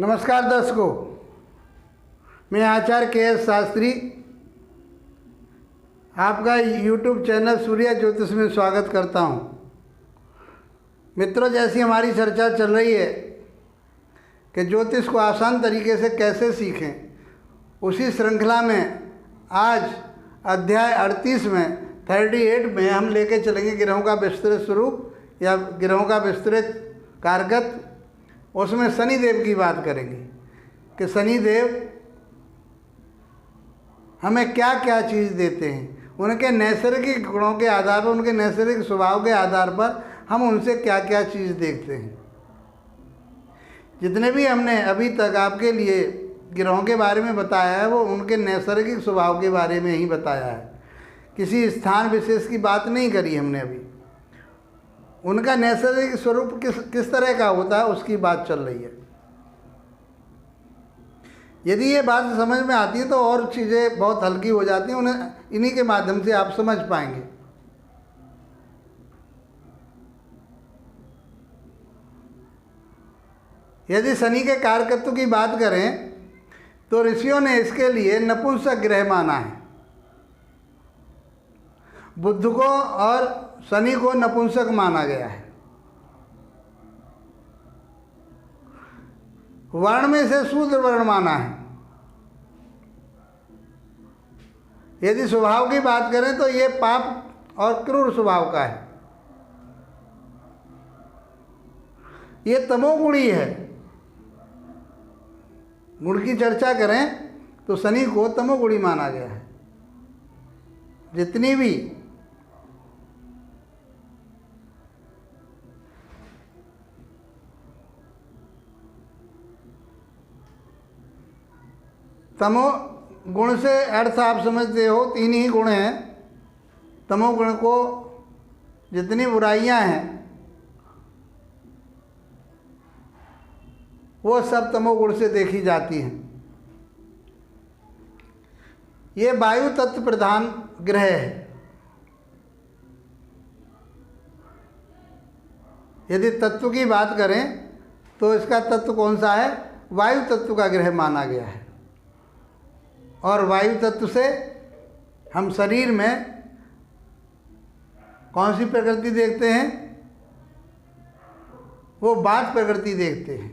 नमस्कार दर्शकों, मैं आचार्य के.एस. शास्त्री आपका YouTube चैनल सूर्य ज्योतिष में स्वागत करता हूं। मित्रों, जैसी हमारी चर्चा चल रही है कि ज्योतिष को आसान तरीके से कैसे सीखें, उसी श्रृंखला में आज अध्याय 38 में 38 में हम लेके चलेंगे ग्रहों का विस्तृत स्वरूप या ग्रहों का विस्तृत कारकत्व। उसमें शनिदेव की बात करेंगे कि शनिदेव हमें क्या क्या चीज़ देते हैं, उनके नैसर्गिक गुणों के आधार पर, उनके नैसर्गिक स्वभाव के आधार पर हम उनसे क्या क्या चीज़ देखते हैं। जितने भी हमने अभी तक आपके लिए ग्रहों के बारे में बताया है वो उनके नैसर्गिक स्वभाव के बारे में ही बताया है। किसी स्थान विशेष की बात नहीं करी हमने अभी। उनका नैसर्गिक स्वरूप किस तरह का होता है उसकी बात चल रही है। यदि ये बात समझ में आती है तो और चीज़ें बहुत हल्की हो जाती हैं, उन्हें इन्हीं के माध्यम से आप समझ पाएंगे। यदि शनि के कारकत्व की बात करें तो ऋषियों ने इसके लिए नपुंसक ग्रह माना है। बुध को और शनि को नपुंसक माना गया है। वर्ण में से शूद्र वर्ण माना है। यदि स्वभाव की बात करें तो ये पाप और क्रूर स्वभाव का है। ये तमोगुणी है। गुण की चर्चा करें तो शनि को तमोगुणी माना गया है। जितनी भी तमो गुण से अर्थ आप समझते हो, तीन ही गुण हैं। तमोगुण को जितनी बुराइयां हैं वो सब तमोगुण से देखी जाती हैं। ये वायु तत्व प्रधान ग्रह है। यदि तत्व की बात करें तो इसका तत्व कौन सा है? वायु तत्व का ग्रह माना गया है। और वायु तत्व से हम शरीर में कौन सी प्रकृति देखते हैं? वो बात प्रकृति देखते हैं।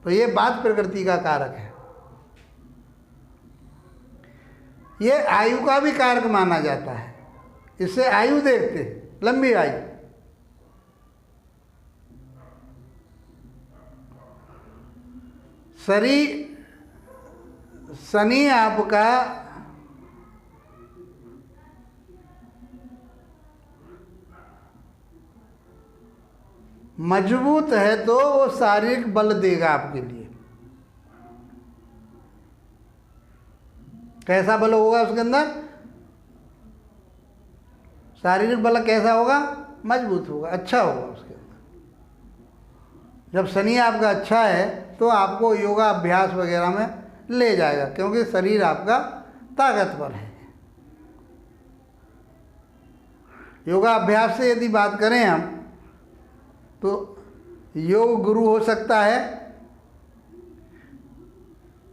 तो ये बात प्रकृति का कारक है। ये आयु का भी कारक माना जाता है। इससे आयु देखते हैं, लंबी आयु। शनि आपका मजबूत है तो वो शारीरिक बल देगा आपके लिए। कैसा बल होगा उसके अंदर? शारीरिक बल कैसा होगा? मजबूत होगा, अच्छा होगा उसके अंदर। जब शनि आपका अच्छा है तो आपको योगा अभ्यास वगैरह में ले जाएगा, क्योंकि शरीर आपका ताकतवर है। योगा अभ्यास से यदि बात करें हम तो योग गुरु हो सकता है।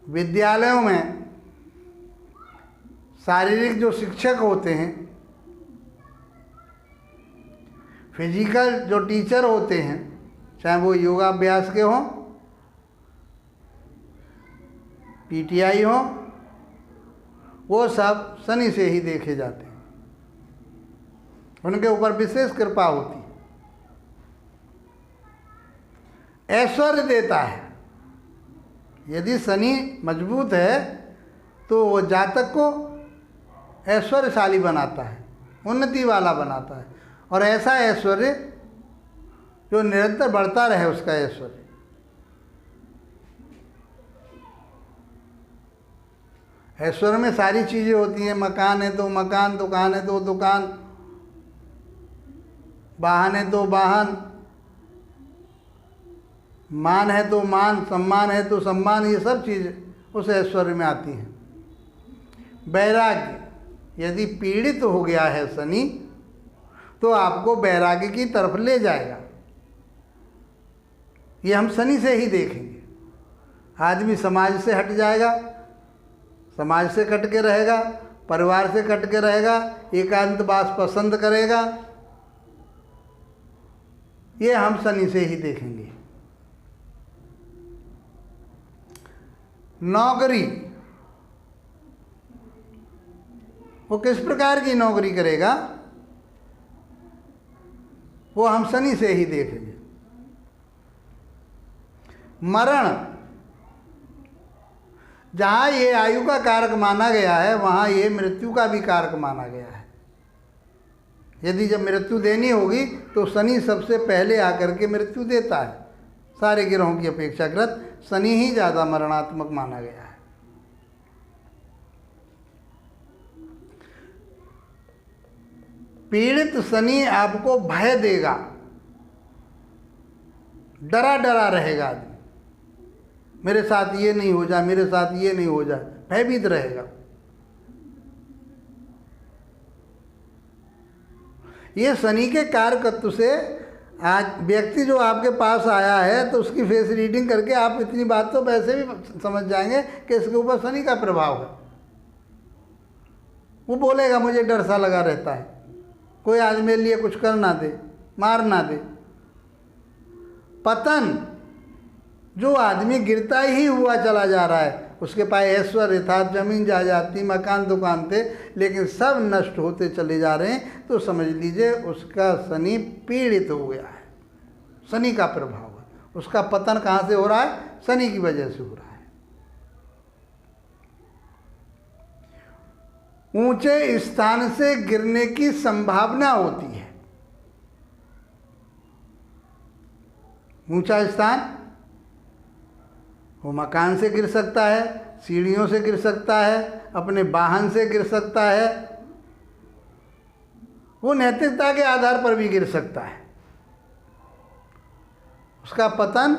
विद्यालयों में शारीरिक जो शिक्षक होते हैं, फिजिकल जो टीचर होते हैं, चाहे वो योगा अभ्यास के हों, पीटीआई हो, वो सब शनि से ही देखे जाते हैं। उनके ऊपर विशेष कृपा होती है। ऐश्वर्य देता है। यदि शनि मजबूत है तो वो जातक को ऐश्वर्यशाली बनाता है, उन्नति वाला बनाता है। और ऐसा ऐश्वर्य जो निरंतर बढ़ता रहे, उसका ऐश्वर्य। ऐश्वर्य में सारी चीज़ें होती हैं। मकान है तो मकान, दुकान है तो दुकान, वाहन है तो वाहन, मान है तो मान, सम्मान है तो सम्मान, ये सब चीज़ें उस ऐश्वर्य में आती हैं। वैराग्य, यदि पीड़ित हो गया है शनि तो आपको वैराग्य की तरफ ले जाएगा। ये हम शनि से ही देखेंगे। आदमी समाज से हट जाएगा, समाज से कट के रहेगा, परिवार से कट के रहेगा, एकांतवास पसंद करेगा। ये हम शनि से ही देखेंगे। नौकरी, वो किस प्रकार की नौकरी करेगा वो हम शनि से ही देखेंगे। मरण, जहाँ ये आयु का कारक माना गया है वहाँ ये मृत्यु का भी कारक माना गया है। यदि जब मृत्यु देनी होगी तो शनि सबसे पहले आकर के मृत्यु देता है। सारे ग्रहों की अपेक्षाकृत शनि ही ज़्यादा मरणात्मक माना गया है। पीड़ित शनि आपको भय देगा, डरा डरा रहेगा आदमी, मेरे साथ ये नहीं हो जाए, मेरे साथ ये नहीं हो जाए, भयभीत रहेगा। ये शनि के कारकत्व से आज व्यक्ति जो आपके पास आया है तो उसकी फेस रीडिंग करके आप इतनी बात तो वैसे भी समझ जाएंगे कि इसके ऊपर शनि का प्रभाव है। वो बोलेगा मुझे डर सा लगा रहता है, कोई आदमी मेरे लिए कुछ कर ना दे, मार ना दे। पतन, जो आदमी गिरता ही हुआ चला जा रहा है, उसके पास ऐश्वर्य था, जमीन जायदाद, मकान दुकान थे, लेकिन सब नष्ट होते चले जा रहे हैं, तो समझ लीजिए उसका शनि पीड़ित हो गया है, शनि का प्रभाव है। उसका पतन कहाँ से हो रहा है? शनि की वजह से हो रहा है। ऊंचे स्थान से गिरने की संभावना होती है। ऊंचा स्थान, वो मकान से गिर सकता है, सीढ़ियों से गिर सकता है, अपने वाहन से गिर सकता है, वो नैतिकता के आधार पर भी गिर सकता है। उसका पतन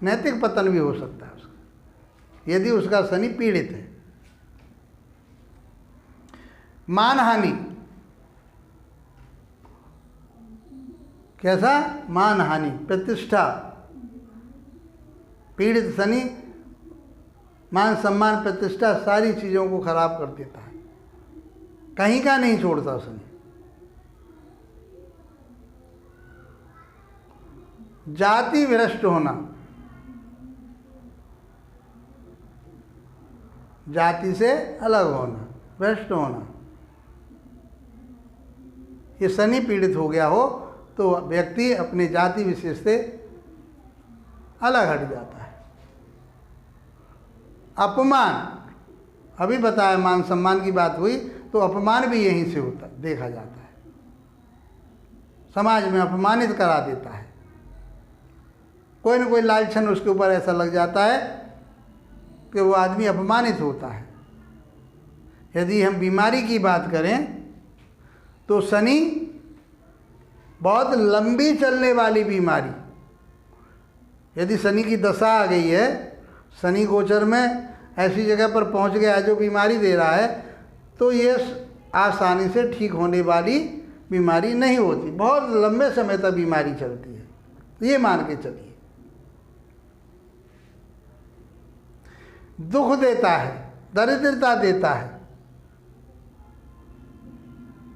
नैतिक पतन भी हो सकता है उसका, यदि उसका शनि पीड़ित है। मानहानि, कैसा? मानहानि, प्रतिष्ठा। पीड़ित शनि मान सम्मान प्रतिष्ठा सारी चीज़ों को खराब कर देता है, कहीं का नहीं छोड़ता शनि। जाति भ्रष्ट होना, जाति से अलग होना, भ्रष्ट होना, ये शनि पीड़ित हो गया हो तो व्यक्ति अपनी जाति विशेष से अलग हट जाता है। अपमान, अभी बताया मान सम्मान की बात हुई तो अपमान भी यहीं से होता देखा जाता है, समाज में अपमानित करा देता है। कोई न कोई लालछन उसके ऊपर ऐसा लग जाता है कि वो आदमी अपमानित होता है। यदि हम बीमारी की बात करें तो शनि बहुत लंबी चलने वाली बीमारी, यदि शनि की दशा आ गई है, शनि गोचर में ऐसी जगह पर पहुंच गया जो बीमारी दे रहा है, तो ये आसानी से ठीक होने वाली बीमारी नहीं होती, बहुत लंबे समय तक बीमारी चलती है, ये मान के चलिए। दुख देता है, दरिद्रता देता है,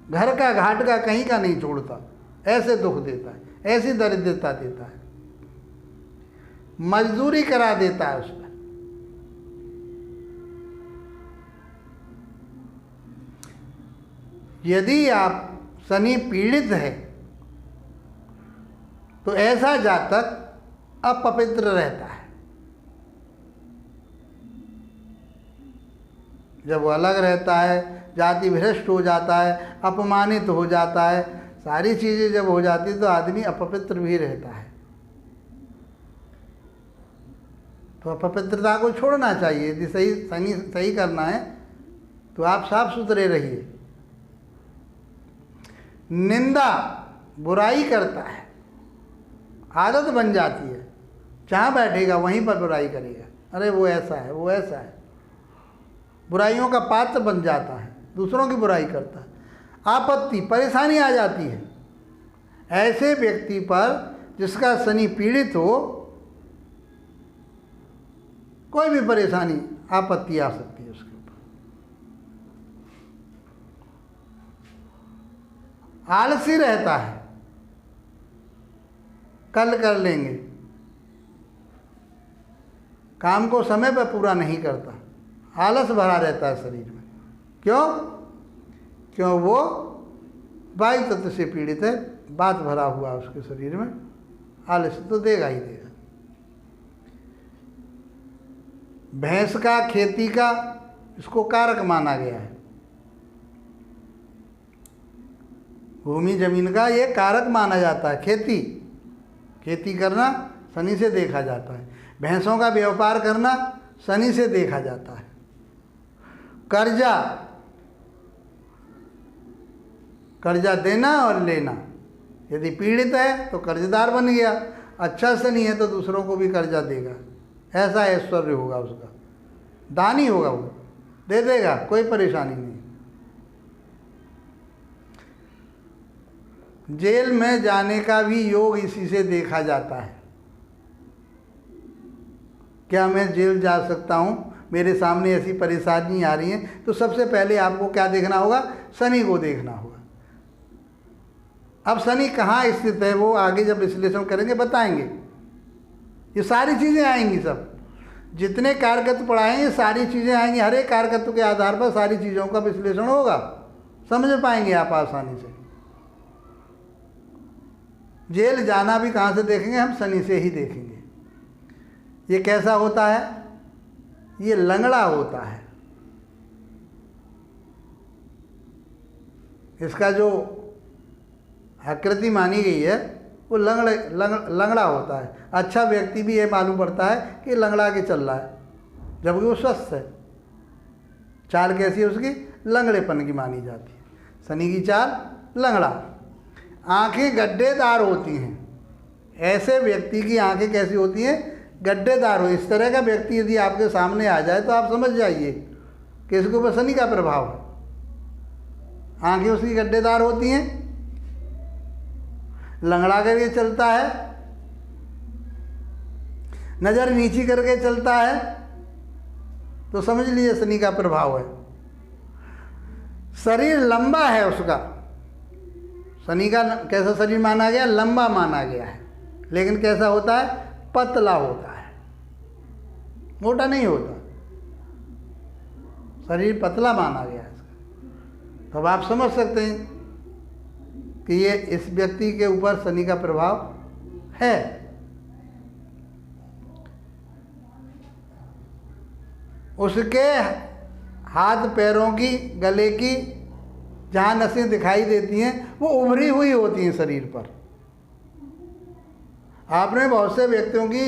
घर का घाट का कहीं का नहीं छोड़ता, ऐसे दुख देता है, ऐसी दरिद्रता देता है, मजदूरी करा देता है उस पर। यदि आप शनि पीड़ित है तो ऐसा जातक अपवित्र रहता है। जब वो अलग रहता है, जाति भ्रष्ट हो जाता है, अपमानित हो जाता है, सारी चीज़ें जब हो जाती तो आदमी अपवित्र भी रहता है। तो अपवित्रता को छोड़ना चाहिए। यदि सही करना है तो आप साफ सुथरे रहिए। निंदा, बुराई करता है, आदत बन जाती है, जहाँ बैठेगा वहीं पर बुराई करेगा, अरे वो ऐसा है, वो ऐसा है, बुराइयों का पात्र बन जाता है, दूसरों की बुराई करता है, आपत्ति, परेशानी आ जाती है। ऐसे व्यक्ति पर जिसका शनि पीड़ित हो कोई भी परेशानी आपत्ति आ सकती है उसके ऊपर। आलसी रहता है, कल कर लेंगे, काम को समय पर पूरा नहीं करता, आलस भरा रहता है शरीर में। क्यों वो वायु तत्व से पीड़ित है, बात भरा हुआ उसके शरीर में, आलस तो देगा ही देगा। भैंस का, खेती का, इसको कारक माना गया है। भूमि जमीन का ये कारक माना जाता है। खेती करना शनि से देखा जाता है। भैंसों का व्यापार करना शनि से देखा जाता है। कर्जा देना और लेना, यदि पीड़ित है तो कर्जदार बन गया, अच्छा शनि है तो दूसरों को भी कर्जा देगा, ऐसा ऐश्वर्य होगा उसका, दानी होगा, वो दे देगा, कोई परेशानी नहीं। जेल में जाने का भी योग इसी से देखा जाता है। क्या मैं जेल जा सकता हूँ, मेरे सामने ऐसी परेशानी आ रही है, तो सबसे पहले आपको क्या देखना होगा, शनि को देखना होगा। अब शनि कहाँ स्थित है वो आगे जब विश्लेषण करेंगे बताएंगे। ये सारी चीज़ें आएंगी, सब जितने कारकत्व पढ़ाए ये सारी चीज़ें आएंगी। हर एक कारकत्व के आधार पर सारी चीज़ों का विश्लेषण होगा, समझ पाएंगे आप आसानी से। जेल जाना भी कहाँ से देखेंगे, हम शनि से ही देखेंगे। ये कैसा होता है, ये लंगड़ा होता है। इसका जो आकृति मानी गई है वो लंगड़ा होता है। अच्छा व्यक्ति भी ये मालूम पड़ता है कि लंगड़ा के चल रहा है, जबकि वो स्वस्थ है। चाल कैसी है उसकी, लंगड़ेपन की मानी जाती है। शनि की चाल लंगड़ा। आंखें गड्ढेदार होती हैं। ऐसे व्यक्ति की आंखें कैसी होती हैं, गड्ढेदार हो। इस तरह का व्यक्ति यदि आपके सामने आ जाए तो आप समझ जाइए कि इसके ऊपर शनि का प्रभाव है। आंखें उसकी गड्ढेदार होती हैं, लंगड़ा करके चलता है, नज़र नीची करके चलता है, तो समझ लीजिए शनि का प्रभाव है। शरीर लंबा है उसका, शनि का कैसा शरीर माना गया, लंबा माना गया है। लेकिन कैसा होता है, पतला होता है, मोटा नहीं होता, शरीर पतला माना गया है इसका। तब आप समझ सकते हैं कि ये इस व्यक्ति के ऊपर शनि का प्रभाव है। उसके हाथ पैरों की, गले की जहाँ नसें दिखाई देती हैं वो उभरी हुई होती हैं शरीर पर। आपने बहुत से व्यक्तियों की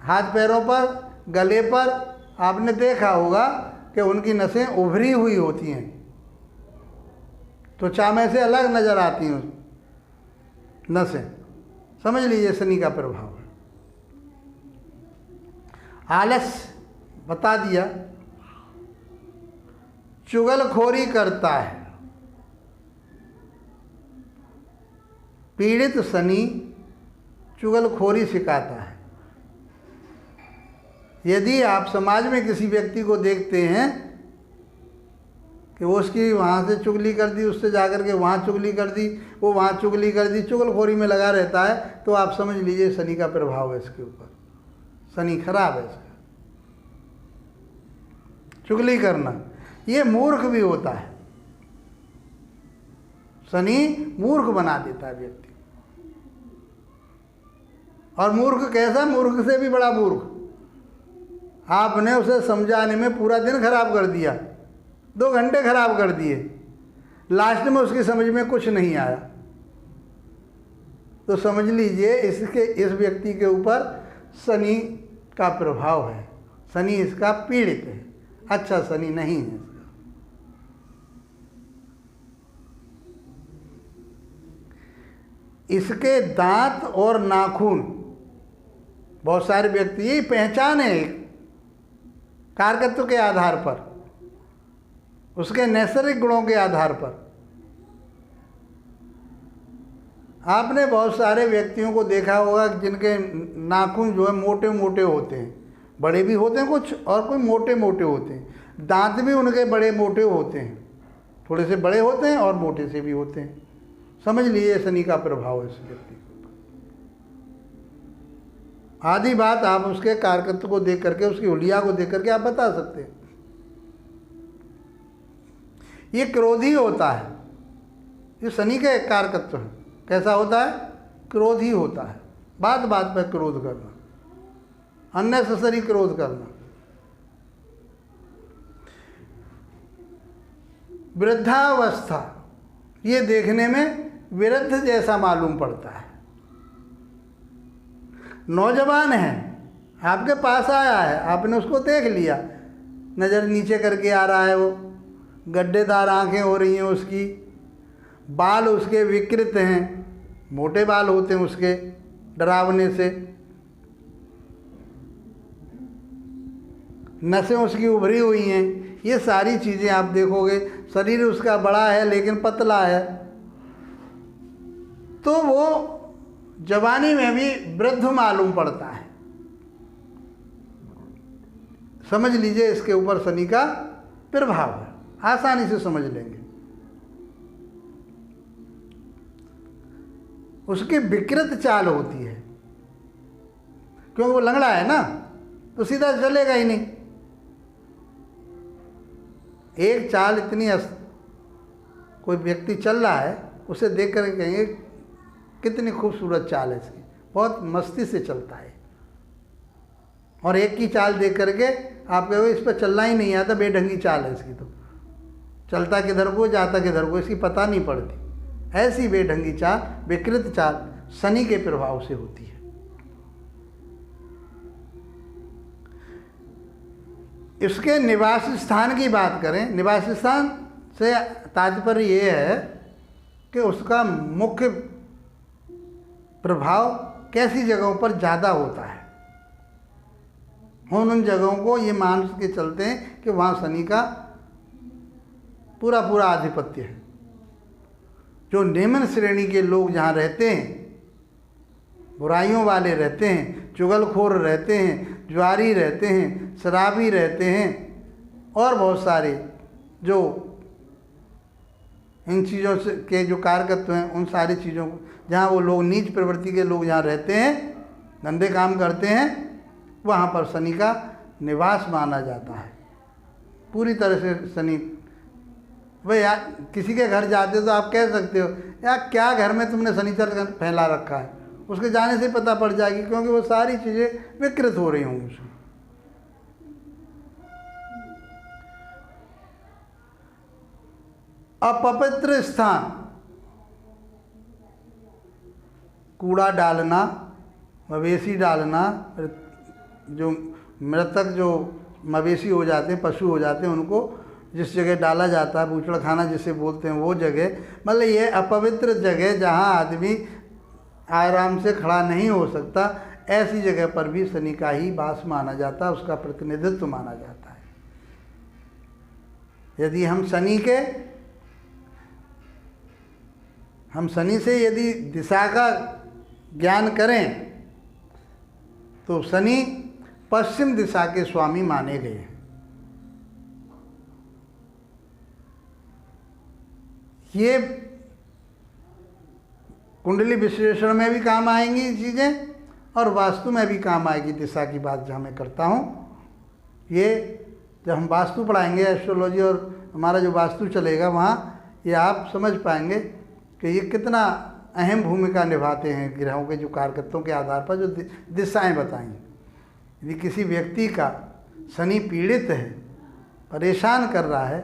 हाथ पैरों पर, गले पर आपने देखा होगा कि उनकी नसें उभरी हुई होती हैं, त्वचा में से अलग नज़र आती हैं नसें। समझ लीजिए शनि का प्रभाव है। आलस बता दिया, चुगलखोरी करता है। पीड़ित शनि चुगलखोरी सिखाता है। यदि आप समाज में किसी व्यक्ति को देखते हैं कि वो उसकी वहाँ से चुगली कर दी, उससे जाकर के वहाँ चुगली कर दी, वो वहाँ चुगली कर दी, चुगलखोरी में लगा रहता है, तो आप समझ लीजिए शनि का प्रभाव है इसके ऊपर। शनि खराब है इसका। चुगली करना, ये मूर्ख भी होता है। शनि मूर्ख बना देता है व्यक्ति। और मूर्ख कैसा, मूर्ख से भी बड़ा मूर्ख। आपने उसे समझाने में पूरा दिन खराब कर दिया, 2 घंटे खराब कर दिए, लास्ट में उसकी समझ में कुछ नहीं आया, तो समझ लीजिए इस व्यक्ति के ऊपर शनि का प्रभाव है। शनि इसका पीड़ित है, अच्छा शनि नहीं है इसका। इसके दांत और नाखून, बहुत सारे व्यक्ति यही पहचान है एक कारकत्व के आधार पर, उसके नैसर्गिक गुणों के आधार पर। आपने बहुत सारे व्यक्तियों को देखा होगा जिनके नाखून जो है मोटे मोटे होते हैं, बड़े भी होते हैं कुछ, और कोई मोटे मोटे होते हैं। दांत भी उनके बड़े मोटे होते हैं, थोड़े से बड़े होते हैं और मोटे से भी होते हैं। समझ लीजिए शनि का प्रभाव है इस व्यक्ति के ऊपर। आधी बात आप उसके कारकत्व को देख करके, उसकी हुलिया को देख करके आप बता सकते हैं। ये क्रोधी होता है, ये शनि का एक कारकत्व है। कैसा होता है? क्रोधी होता है, बात बात पर क्रोध करना, अननेसेसरी क्रोध करना। वृद्धावस्था, ये देखने में वृद्ध जैसा मालूम पड़ता है। नौजवान है, आपके पास आया है, आपने उसको देख लिया, नज़र नीचे करके आ रहा है, वो गड्ढेदार आंखें हो रही हैं उसकी, बाल उसके विकृत हैं, मोटे बाल होते हैं उसके डरावने से, नसें उसकी उभरी हुई हैं। ये सारी चीज़ें आप देखोगे। शरीर उसका बड़ा है लेकिन पतला है, तो वो जवानी में भी वृद्ध मालूम पड़ता है। समझ लीजिए इसके ऊपर शनि का प्रभाव है, आसानी से समझ लेंगे। उसकी विकृत चाल होती है, क्योंकि वो लंगड़ा है ना, तो सीधा चलेगा ही नहीं। एक चाल इतनी कोई व्यक्ति चल रहा है, उसे देख कर कहेंगे कितनी खूबसूरत चाल है इसकी, बहुत मस्ती से चलता है। और एक की चाल देख करके आप कहोगे इस पर चलना ही नहीं आता, बेढंगी चाल है इसकी, तो चलता किधर को जाता किधर को इसकी पता नहीं पड़ती। ऐसी बेढंगी चाल, विकृत चाल शनि के प्रभाव से होती है। इसके निवास स्थान की बात करें, निवास स्थान से तात्पर्य ये है कि उसका मुख्य प्रभाव कैसी जगहों पर ज़्यादा होता है। उन जगहों को ये मान के चलते हैं कि वहाँ शनि का पूरा पूरा आधिपत्य है। जो निम्न श्रेणी के लोग जहाँ रहते हैं, बुराइयों वाले रहते हैं, चुगलखोर रहते हैं, जुआरी रहते हैं, शराबी रहते हैं, और बहुत सारे जो इन चीज़ों से के जो कारकत्व हैं, उन सारी चीज़ों को जहाँ वो लोग नीच प्रवृत्ति के लोग जहाँ रहते हैं, गंदे काम करते हैं, वहाँ पर शनि का निवास माना जाता है। पूरी तरह से शनि, भाई यार किसी के घर जाते हो तो आप कह सकते हो यार क्या घर में तुमने शनिचर फैला रखा है, उसके जाने से पता पड़ जाएगी, क्योंकि वो सारी चीज़ें विकृत हो रही होंगी उसमें। अपवित्र स्थान, कूड़ा डालना, मवेशी डालना, जो मृतक जो मवेशी हो जाते हैं, पशु हो जाते हैं, उनको जिस जगह डाला जाता है, बूचड़खाना जिसे बोलते हैं, वो जगह, मतलब ये अपवित्र जगह जहाँ आदमी आराम से खड़ा नहीं हो सकता, ऐसी जगह पर भी शनि का ही वास माना जाता है, उसका प्रतिनिधित्व माना जाता है। यदि हम शनि से यदि दिशा का ज्ञान करें तो शनि पश्चिम दिशा के स्वामी माने गए हैं। ये कुंडली विश्लेषण में भी काम आएंगी ये चीज़ें, और वास्तु में भी काम आएगी। दिशा की बात जहाँ मैं करता हूँ, ये जब हम वास्तु पढ़ाएंगे, एस्ट्रोलॉजी और हमारा जो वास्तु चलेगा वहाँ, ये आप समझ पाएंगे कि ये कितना अहम भूमिका निभाते हैं ग्रहों के जो कारकत्वों के आधार पर जो दिशाएं बताएंगी। यदि किसी व्यक्ति का शनि पीड़ित है, परेशान कर रहा है,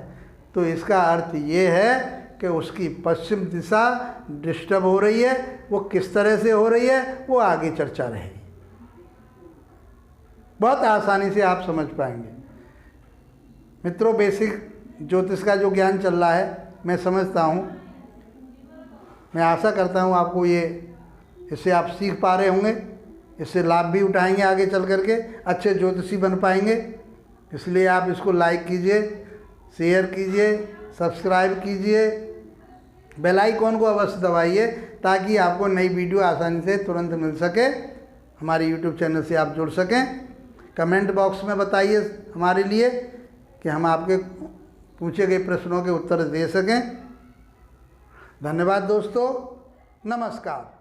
तो इसका अर्थ ये है कि उसकी पश्चिम दिशा डिस्टर्ब हो रही है। वो किस तरह से हो रही है वो आगे चर्चा रहेगी, बहुत आसानी से आप समझ पाएंगे। मित्रों, बेसिक ज्योतिष का जो ज्ञान चल रहा है मैं समझता हूँ, मैं आशा करता हूँ आपको ये इससे आप सीख पा रहे होंगे, इससे लाभ भी उठाएंगे, आगे चल करके अच्छे ज्योतिषी बन पाएंगे। इसलिए आप इसको लाइक कीजिए, शेयर कीजिए, सब्सक्राइब कीजिए, बेल आइकॉन को अवश्य दबाइए ताकि आपको नई वीडियो आसानी से तुरंत मिल सके, हमारे यूट्यूब चैनल से आप जुड़ सकें। कमेंट बॉक्स में बताइए हमारे लिए कि हम आपके पूछे गए प्रश्नों के उत्तर दे सकें। धन्यवाद दोस्तों, नमस्कार।